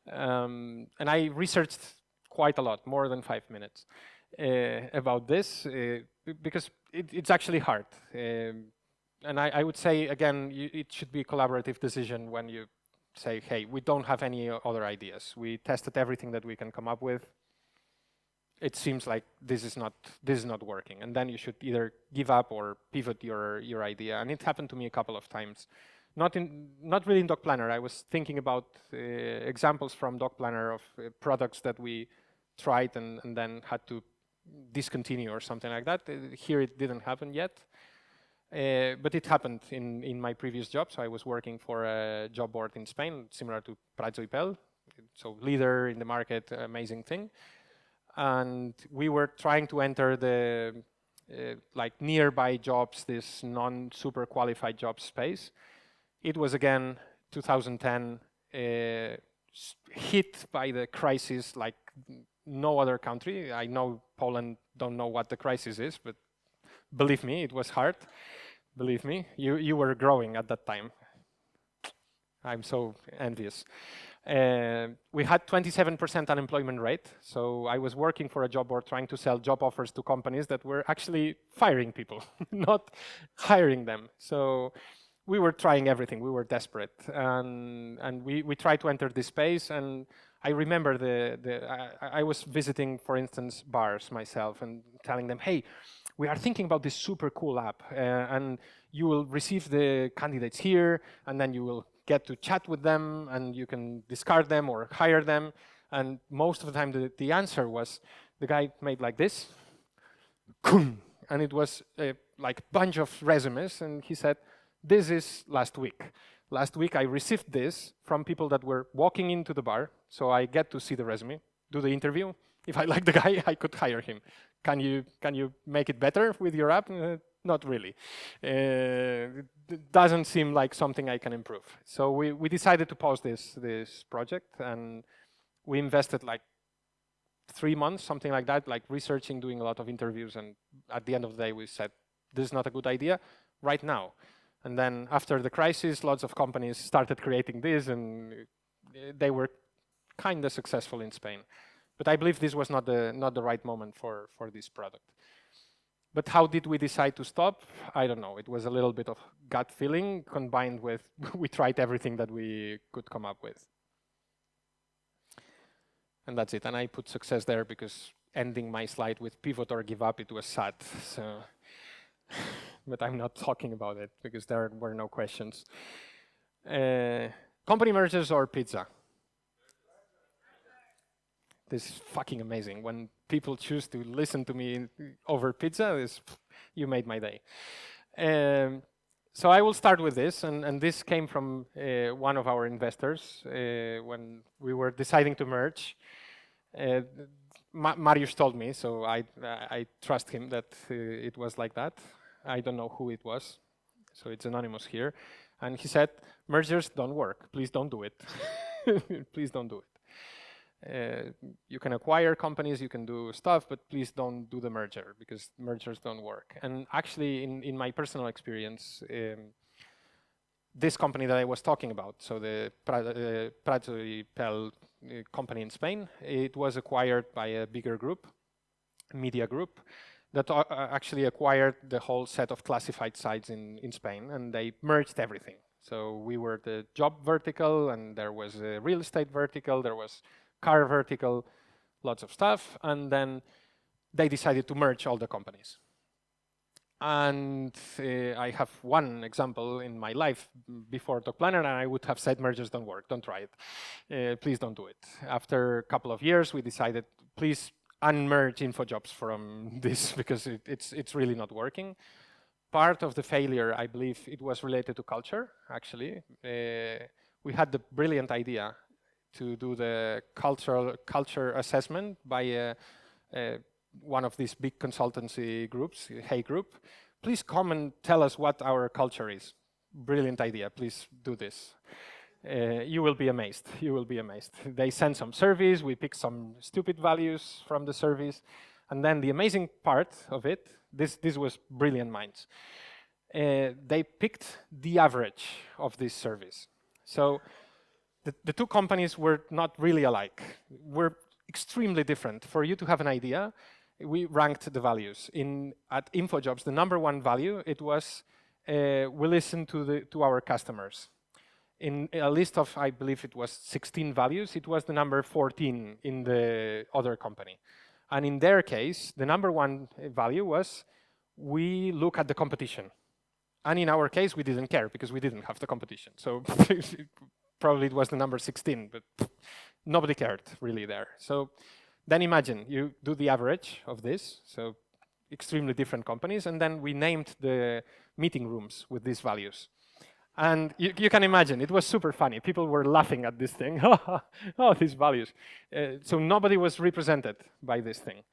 And I researched quite a lot, more than 5 minutes, about this, because it's actually hard. And I would say, again, it should be a collaborative decision when you say, hey, we don't have any other ideas. We tested everything that we can come up with. It seems like this is not working. And then you should either give up or pivot your idea. And it happened to me a couple of times. Not really in Docplanner. I was thinking about examples from Docplanner of products that we tried and then had to discontinue or something like that. Here it didn't happen yet. But it happened in my previous job. So I was working for a job board in Spain, similar to Prat. So leader in the market, amazing thing. And we were trying to enter the like nearby jobs, this non-super qualified job space. It was again 2010, hit by the crisis like no other country. I know Poland don't know what the crisis is, but believe me, it was hard. Believe me, you were growing at that time. I'm so envious. We had 27% unemployment rate. So I was working for a job board trying to sell job offers to companies that were actually firing people, not hiring them. So we were trying everything. We were desperate, and we tried to enter this space. And I remember I was visiting, for instance, bars myself and telling them, hey, we are thinking about this super cool app, and you will receive the candidates here, and then you will get to chat with them, and you can discard them or hire them. And most of the time, the answer was, the guy made like this, and it was like a bunch of resumes, and he said, this is last week. Last week I received this from people that were walking into the bar, so I get to see the resume, do the interview. If I like the guy, I could hire him. Can you make it better with your app? Not really. It doesn't seem like something I can improve. So we decided to pause this project, and we invested like 3 months, something like that, like researching, doing a lot of interviews, and at the end of the day, we said, this is not a good idea right now. And then after the crisis, lots of companies started creating this, and they were kind of successful in Spain. But I believe this was not the right moment for this product. But how did we decide to stop? I don't know. It was a little bit of gut feeling combined with we tried everything that we could come up with. And that's it. And I put success there because ending my slide with pivot or give up, it was sad. So, but I'm not talking about it because there were no questions. Company mergers or pizza? This is fucking amazing. When people choose to listen to me over pizza, you made my day. So I will start with this, and this came from one of our investors when we were deciding to merge. Mariusz told me, so I trust him that it was like that. I don't know who it was, so it's anonymous here. And he said, mergers don't work. Please don't do it. Please don't do it. You can acquire companies, you can do stuff, but please don't do the merger because mergers don't work. And actually, in my personal experience, this company that I was talking about, so the Prat company in Spain, it was acquired by a bigger group, media group, that actually acquired the whole set of classified sites in Spain, and they merged everything. So we were the job vertical, and there was a real estate vertical, there was car vertical, lots of stuff, and then they decided to merge all the companies. And I have one example in my life before Docplanner, and I would have said mergers don't work, don't try it. Please don't do it. After a couple of years, we decided, please unmerge InfoJobs from this because it's really not working. Part of the failure, I believe, it was related to culture, actually. We had the brilliant idea to do the culture assessment by one of these big consultancy groups, Hey Group. Please come and tell us what our culture is. Brilliant idea, please do this. You will be amazed, you will be amazed. They sent some surveys, we picked some stupid values from the surveys, and then the amazing part of it, this was brilliant minds. They picked the average of these surveys. So the two companies were not really alike. We're extremely different. For you to have an idea, we ranked the values. At InfoJobs, the #1 value, it was we listen to our customers. In a list of, I believe it was 16 values, it was the number 14 in the other company. And in their case, the #1 value was we look at the competition. And in our case, we didn't care because we didn't have the competition. So probably it was the number 16, but nobody cared really there. So then imagine you do the average of this, so extremely different companies, and then we named the meeting rooms with these values. And you can imagine, it was super funny. People were laughing at this thing. Oh, these values. So nobody was represented by this thing.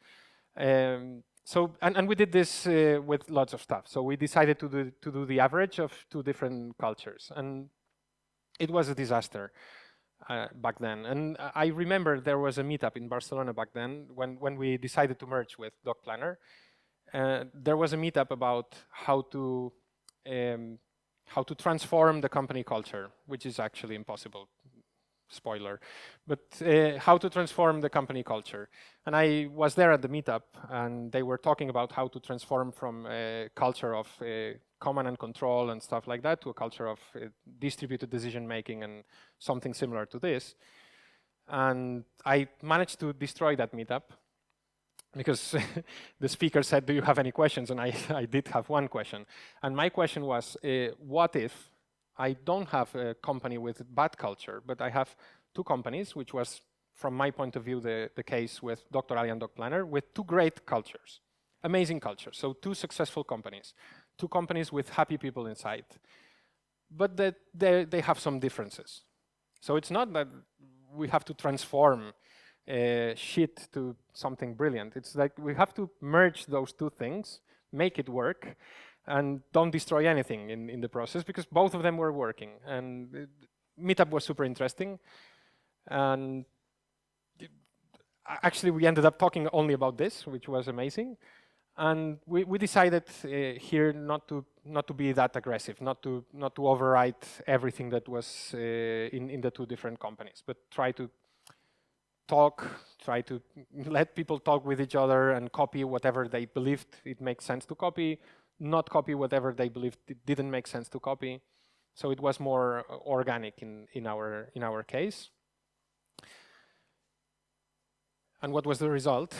And we did this with lots of stuff. So we decided to do the average of two different cultures. And it was a disaster back then. And I remember there was a meetup in Barcelona back then when we decided to merge with Docplanner. There was a meetup about how to transform the company culture, which is actually impossible. spoiler. But how to transform the company culture. And I was there at the meetup, and they were talking about how to transform from a culture of command and control and stuff like that to a culture of distributed decision making and something similar to this. And I managed to destroy that meetup because the speaker said, do you have any questions? And I did have one question. And my question was, what if I don't have a company with bad culture, but I have two companies, which was, from my point of view, the case with Dr. Ali and Docplanner, with two great cultures, amazing cultures. So two successful companies, two companies with happy people inside, but that they have some differences. So it's not that we have to transform shit to something brilliant. It's like we have to merge those two things, make it work, and don't destroy anything in the process, because both of them were working. And meetup was super interesting. And actually, we ended up talking only about this, which was amazing. And we decided here not to be that aggressive, not to overwrite everything that was in the two different companies, but try to talk, try to let people talk with each other and copy whatever they believed it makes sense to copy, not copy whatever they believed it didn't make sense to copy. So it was more organic in our case. And what was the result?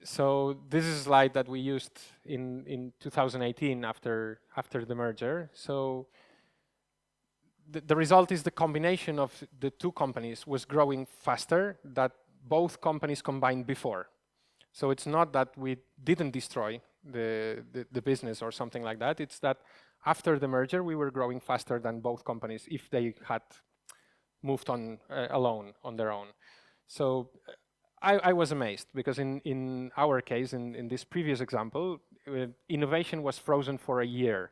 So this is a slide that we used in 2018 after the merger. So the result is the combination of the two companies was growing faster than both companies combined before. So it's not that we didn't destroy the business or something like that. It's that after the merger, we were growing faster than both companies if they had moved on alone, on their own. So I was amazed, because in our case, in this previous example, innovation was frozen for a year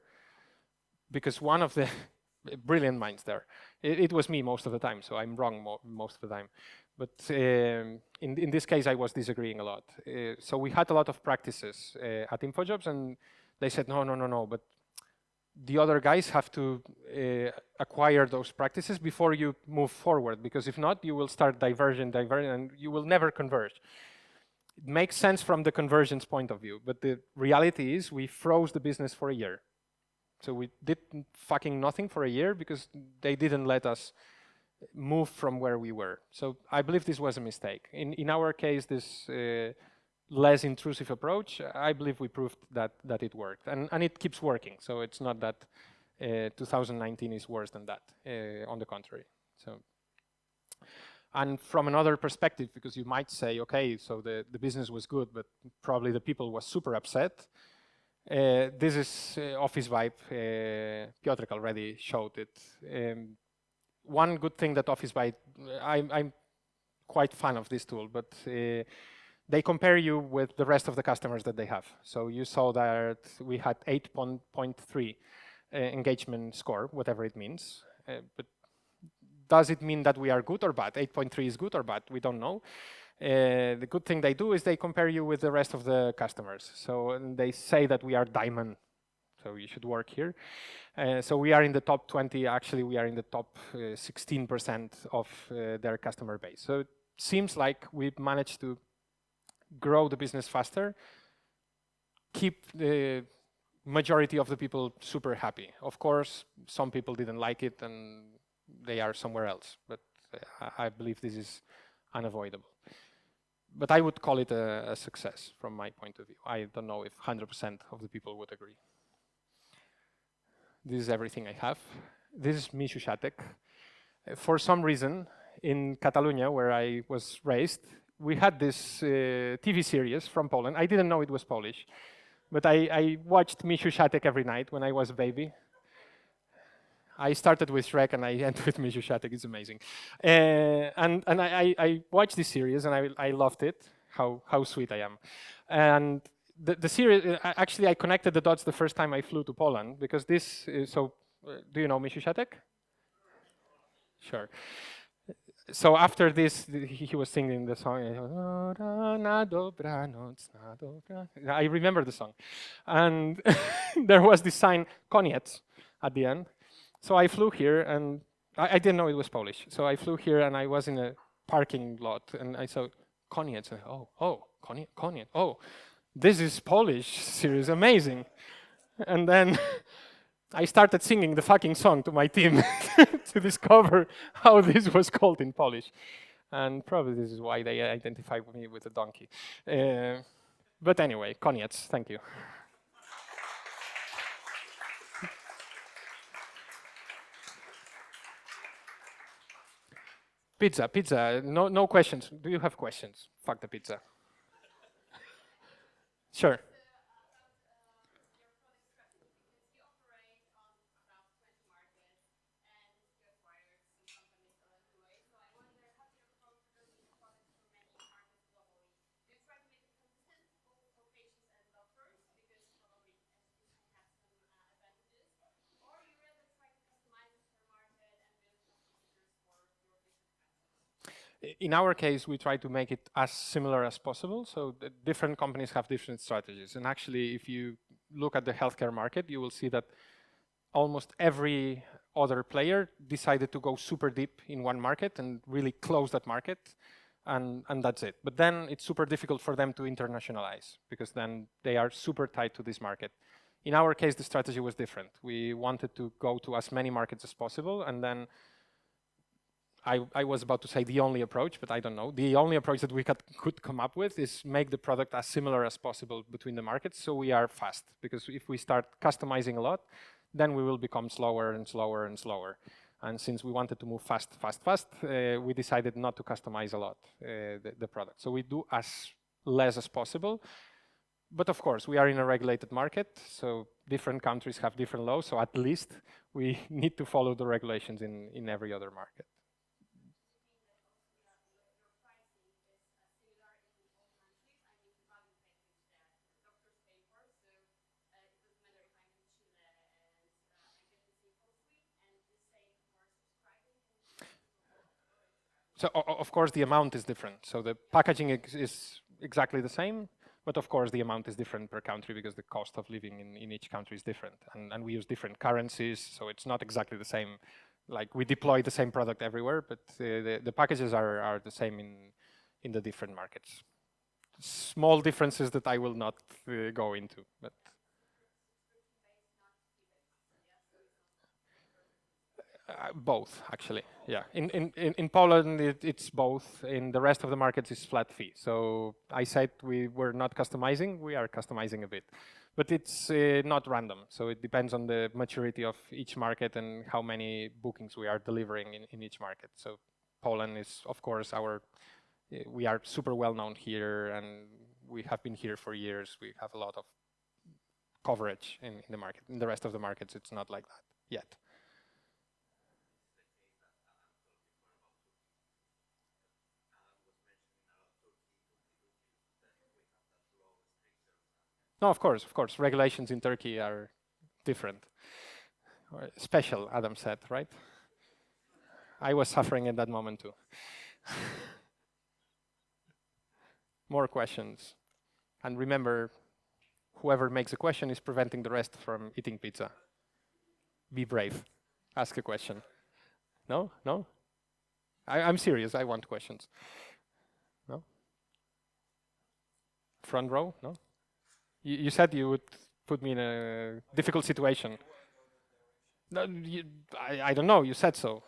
because one of the brilliant minds there, it was me most of the time, so I'm wrong most of the time. But in this case, I was disagreeing a lot. So we had a lot of practices at InfoJobs, and they said, no, but the other guys have to acquire those practices before you move forward, because if not, you will start diverging, and you will never converge. It makes sense from the convergence point of view, but the reality is we froze the business for a year. So we did fucking nothing for a year because they didn't let us move from where we were. So I believe this was a mistake. In our case, this less intrusive approach, I believe we proved that it worked, and it keeps working. So it's not that 2019 is worse than that. On the contrary. So, and from another perspective, because you might say, okay, so the business was good, but probably the people was super upset. This is Office Vibe. Piotrek already showed it. One good thing that Office Vibe, I'm quite fan of this tool, but they compare you with the rest of the customers that they have. So you saw that we had 8.3 engagement score, whatever it means. But does it mean that we are good or bad? 8.3 is good or bad? We don't know. The good thing they do is they compare you with the rest of the customers. So they say that we are diamond. So you should work here. So we are in the top 20. Actually, we are in the top 16% of their customer base. So it seems like we've managed to grow the business faster, keep the majority of the people super happy. Of course, some people didn't like it and they are somewhere else, but I believe this is unavoidable. But I would call it a success from my point of view. I don't know if 100% of the people would agree. This is everything I have. This is Mishu Shatek. For some reason, in Catalonia, where I was raised, we had this TV series from Poland. I didn't know it was Polish, but I watched Mishu Shatek every night when I was a baby. I started with Shrek and I ended with Mishu Shatek. It's amazing. And I watched this series and I loved it, how sweet I am. And the series, actually I connected the dots the first time I flew to Poland, because this, do you know Mishu Shatek? Sure. So after this, he was singing the song. I remember the song. And there was this sign, koniec, at the end. So I flew here, and I didn't know it was Polish. So I flew here and I was in a parking lot and I saw koniec. Koniec. Oh, this is Polish series, amazing. And then I started singing the fucking song to my team to discover how this was called in Polish. And probably this is why they identify me with a donkey. But anyway, koniec, thank you. Pizza. No questions. Do you have questions? Fuck the pizza. Sure. In our case, we try to make it as similar as possible. So the different companies have different strategies. And actually, if you look at the healthcare market, you will see that almost every other player decided to go super deep in one market and really close that market. And that's it. But then it's super difficult for them to internationalize because then they are super tied to this market. In our case, the strategy was different. We wanted to go to as many markets as possible, and then I was about to say the only approach, but I don't know. The only approach that we could come up with is make the product as similar as possible between the markets so we are fast. Because if we start customizing a lot, then we will become slower and slower and slower. And since we wanted to move fast, we decided not to customize a lot the product. So we do as less as possible. But of course, we are in a regulated market, so different countries have different laws, so at least we need to follow the regulations in every other market. So of course the amount is different. So the packaging is exactly the same, but of course the amount is different per country because the cost of living in each country is different. And we use different currencies, so it's not exactly the same. Like we deploy the same product everywhere, but the packages are the same in the different markets. Small differences that I will not go into, but both, actually. Yeah. In Poland, it's both. In the rest of the markets, it's flat fee. So I said we were not customizing. We are customizing a bit. But it's not random. So it depends on the maturity of each market and how many bookings we are delivering in each market. So Poland is, of course, we are super well known here and we have been here for years. We have a lot of coverage in the market. In the rest of the markets, it's not like that yet. No, of course. Regulations in Turkey are different. Or special, Adam said, right? I was suffering in that moment too. More questions. And remember, whoever makes a question is preventing the rest from eating pizza. Be brave. Ask a question. No? I'm serious. I want questions. No? Front row? No? You said you would put me in a difficult situation. No, I don't know. You said so.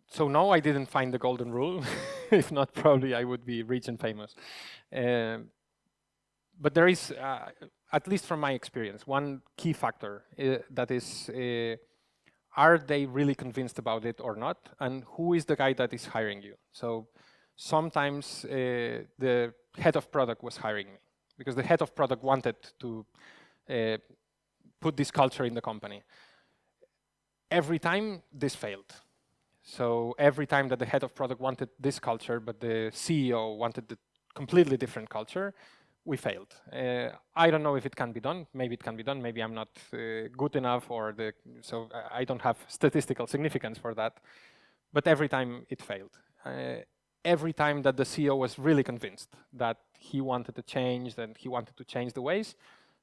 So no, I didn't find the golden rule. If not, probably I would be rich and famous. But there is, at least from my experience, one key factor that is are they really convinced about it or not? And who is the guy that is hiring you? So sometimes the head of product was hiring me because the head of product wanted to put this culture in the company. Every time this failed. So every time that the head of product wanted this culture, but the CEO wanted the completely different culture, we failed. I don't know if it can be done. Maybe it can be done. Maybe I'm not good enough, or so I don't have statistical significance for that. But every time it failed. Every time that the CEO was really convinced that he wanted to change, that he wanted to change the ways,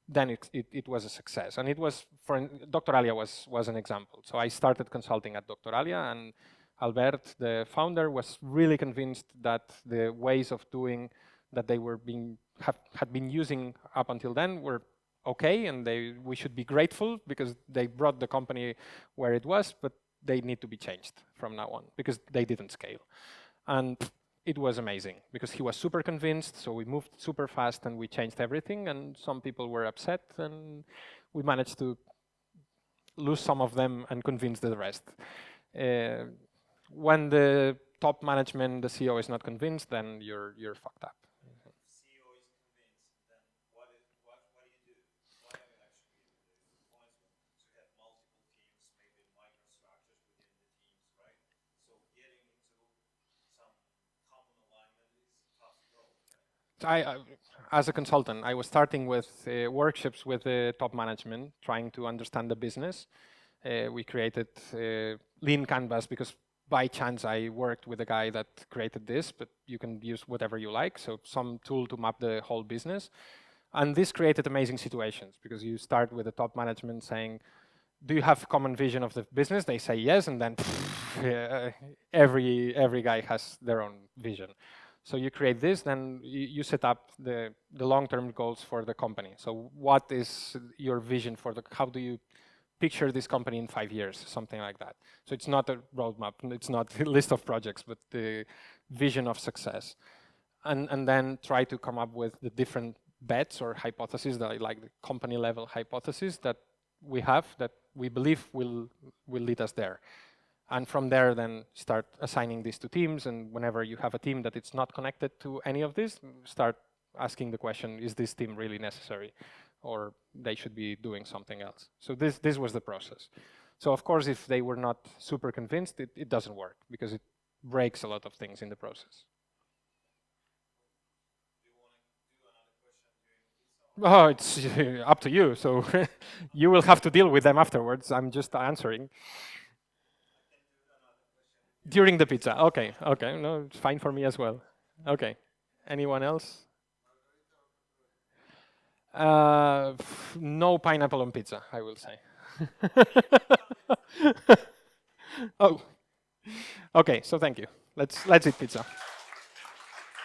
then it was a success. And it was, for Dr. Alia was an example. So I started consulting at Dr. Alia, and Albert, the founder, was really convinced that the ways of doing that they were had been using up until then were okay, and we should be grateful because they brought the company where it was, but they need to be changed from now on because they didn't scale. And it was amazing because he was super convinced, so we moved super fast and we changed everything, and some people were upset, and we managed to lose some of them and convince the rest. When the top management, the CEO is not convinced, then you're fucked up. CEO is convinced, then what do you do? What are actually the points to have multiple teams, maybe microstructures within the teams, right? So getting into some common alignment is tough to go. As a consultant, I was starting with workshops with the top management, trying to understand the business. We created Lean Canvas because by chance I worked with a guy that created this, but you can use whatever you like. So some tool to map the whole business. And this created amazing situations because you start with the top management saying, do you have common vision of the business? They say yes, and then every guy has their own vision. So you create this, then you set up the long-term goals for the company. So what is your vision for how do you picture this company in 5 years, something like that. So it's not a roadmap, it's not a list of projects, but the vision of success. And then try to come up with the different bets or hypotheses that like the company level hypotheses that we have that we believe will lead us there. And from there, then start assigning this to teams. And whenever you have a team that it's not connected to any of this, start asking the question, is this team really necessary? Or they should be doing something else. So this was the process. So of course, if they were not super convinced, it doesn't work because it breaks a lot of things in the process. Do you want to do another question during the pizza? Oh, it's up to you. So you will have to deal with them afterwards. I'm just answering. During the pizza. Okay, okay. No, it's fine for me as well. Okay. Anyone else? No pineapple on pizza, I will say. Oh. Okay, so thank you. Let's eat pizza.